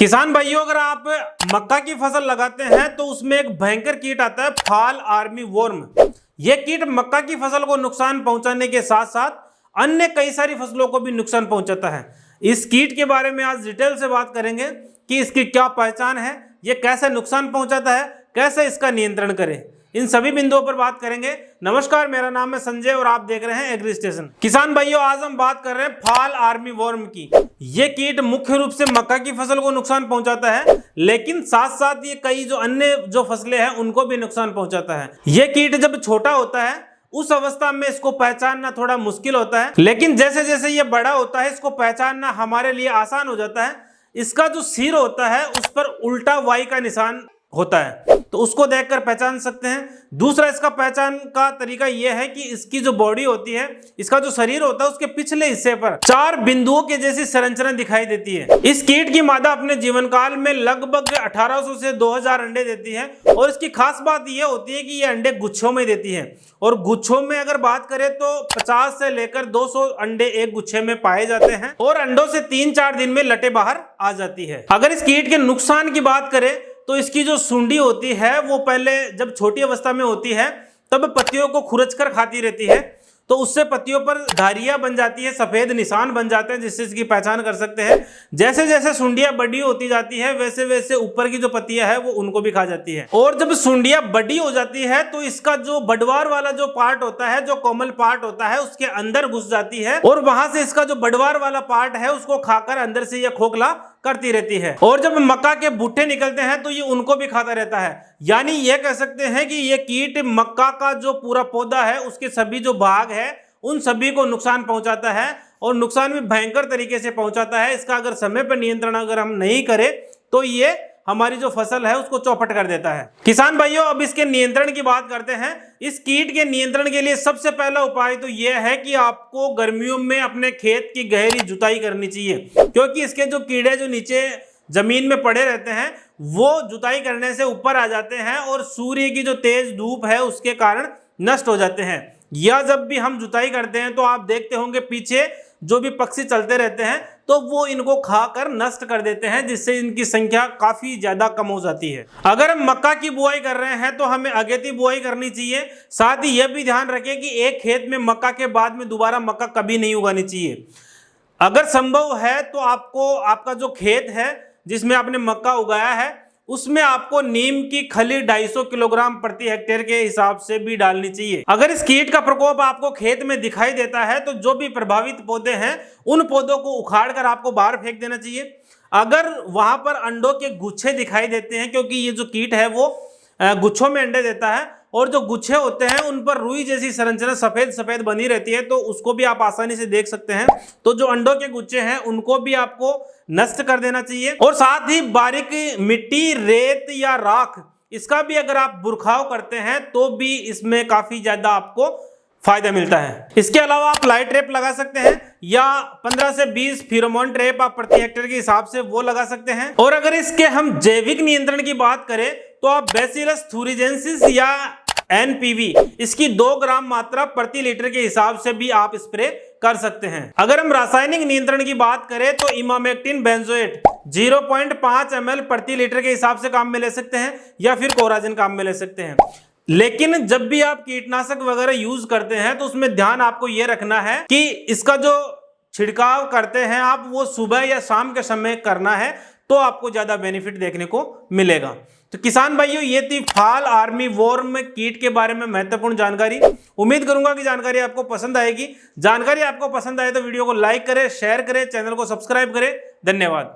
किसान भाइयों, अगर आप मक्का की फसल लगाते हैं तो उसमें एक भयंकर कीट आता है फॉल आर्मी वॉर्म। यह कीट मक्का की फसल को नुकसान पहुंचाने के साथ साथ अन्य कई सारी फसलों को भी नुकसान पहुंचाता है। इस कीट के बारे में आज डिटेल से बात करेंगे कि इसकी क्या पहचान है, यह कैसे नुकसान पहुंचाता है, कैसे इसका नियंत्रण करें। इन सभी बिंदुओं पर बात करेंगे। नमस्कार, मेरा नाम है संजय और आप देख रहे हैं एग्री स्टेशन। किसान भाइयों, आज हम बात कर रहे हैं फॉल आर्मी वॉर्म की। ये कीट मुख्य रूप से मक्का की फसल को नुकसान पहुंचाता है, लेकिन साथ साथ ये कई जो अन्य जो फसलें हैं उनको भी नुकसान पहुंचाता है। ये कीट जब छोटा होता है उस अवस्था में इसको पहचानना थोड़ा मुश्किल होता है, लेकिन जैसे जैसे ये बड़ा होता है इसको पहचानना हमारे लिए आसान हो जाता है। इसका जो सिर होता है उस पर उल्टा वाई का निशान होता है, तो उसको देखकर पहचान सकते हैं। दूसरा, इसका पहचान का तरीका यह है कि इसकी जो बॉडी होती है, इसका जो शरीर होता है, उसके पिछले हिस्से पर 4 बिंदुओं के जैसी संरचना दिखाई देती है। इस कीट की मादा अपने जीवन काल में लगभग 1800 से 2000 अंडे देती है और इसकी खास बात यह होती है कि ये अंडे गुच्छों में देती है। और गुच्छों में अगर बात करें तो 50 से लेकर 200 अंडे एक गुच्छे में पाए जाते हैं और अंडों से 3-4 दिन में लटे बाहर आ जाती है। अगर इस कीट के नुकसान की बात करें तो इसकी जो सूंडी होती है वो पहले जब छोटी अवस्था में होती है तब पत्तियों को खुरच कर खाती रहती है, तो उससे पत्तियों पर धारियां बन जाती है, सफेद निशान बन जाते हैं जिससे इसकी पहचान कर सकते हैं। जैसे जैसे सूंडियां बड़ी होती जाती है वैसे वैसे ऊपर की जो पत्तियां है वो उनको भी खा जाती है। और जब सूंडियां बड़ी हो जाती है तो इसका जो बडवार वाला जो पार्ट होता है, जो कोमल पार्ट होता है, उसके अंदर घुस जाती है और वहां से इसका जो बडवार वाला पार्ट है उसको खाकर अंदर से यह खोखला करती रहती है। और जब मक्का के भुट्टे निकलते हैं तो ये उनको भी खाता रहता है। यानी ये कह सकते हैं कि ये कीट मक्का का जो पूरा पौधा है उसके सभी जो भाग है उन सभी को नुकसान पहुंचाता है और नुकसान भी भयंकर तरीके से पहुंचाता है। इसका अगर समय पर नियंत्रण अगर हम नहीं करें तो ये हमारी जो फसल है उसको चौपट कर देता है। किसान भाइयों, अब इसके नियंत्रण की बात करते हैं। इस कीट के नियंत्रण के लिए सबसे पहला उपाय तो यह है कि आपको गर्मियों में अपने खेत की गहरी जुताई करनी चाहिए, क्योंकि इसके जो कीड़े जो नीचे जमीन में पड़े रहते हैं वो जुताई करने से ऊपर आ जाते हैं और सूर्य की जो तेज धूप है उसके कारण नष्ट हो जाते हैं। या जब भी हम जुताई करते हैं तो आप देखते होंगे पीछे जो भी पक्षी चलते रहते हैं तो वो इनको खाकर नष्ट कर देते हैं, जिससे इनकी संख्या काफी ज्यादा कम हो जाती है। अगर हम मक्का की बुआई कर रहे हैं तो हमें अगेती बुआई करनी चाहिए। साथ ही यह भी ध्यान रखें कि एक खेत में मक्का के बाद में दोबारा मक्का कभी नहीं उगानी चाहिए। अगर संभव है तो आपको आपका जो खेत है जिसमें आपने मक्का उगाया है उसमें आपको नीम की खली 250 किलोग्राम प्रति हेक्टेयर के हिसाब से भी डालनी चाहिए। अगर इस कीट का प्रकोप आपको खेत में दिखाई देता है तो जो भी प्रभावित पौधे हैं उन पौधों को उखाड़कर आपको बाहर फेंक देना चाहिए। अगर वहां पर अंडों के गुच्छे दिखाई देते हैं, क्योंकि ये जो कीट है वो गुच्छों में अंडे देता है और जो गुच्छे होते हैं उन पर रुई जैसी संरचना सफेद सफेद बनी रहती है, तो उसको भी आप आसानी से देख सकते हैं। तो जो अंडों के गुच्छे हैं उनको भी आपको नष्ट कर देना चाहिए। और साथ ही बारीक मिट्टी, रेत या राख, इसका भी अगर आप बुरखाव करते हैं तो भी इसमें काफी ज्यादा आपको फायदा मिलता है। इसके अलावा आप लाइट ट्रैप लगा सकते हैं या 15 से 20 फेरोमोन ट्रैप आप प्रति हेक्टेयर के हिसाब से वो लगा सकते हैं। और अगर इसके हम जैविक नियंत्रण की बात करें तो आप बैसिलस थुरिजेंसिस या NPV इसकी 2 ग्राम मात्रा प्रति लीटर के हिसाब से भी आप स्प्रे कर सकते हैं। अगर हम रासायनिक नियंत्रण की बात करें तो इमामेक्टिन बेंजोएट 0.5 ml प्रति लीटर के हिसाब से काम में ले सकते हैं या फिर कोराजिन काम में ले सकते हैं। लेकिन जब भी आप कीटनाशक वगैरह यूज करते हैं तो उसमें ध्यान आपको यह रखना है कि इसका जो छिड़काव करते हैं आप वो सुबह या शाम के समय करना है, तो आपको ज्यादा बेनिफिट देखने को मिलेगा। तो किसान भाइयों, ये थी फॉल आर्मी वॉर्म कीट के बारे में महत्वपूर्ण जानकारी। उम्मीद करूंगा कि जानकारी आपको पसंद आएगी। जानकारी आपको पसंद आए तो वीडियो को लाइक करें, शेयर करें, चैनल को सब्सक्राइब करें। धन्यवाद।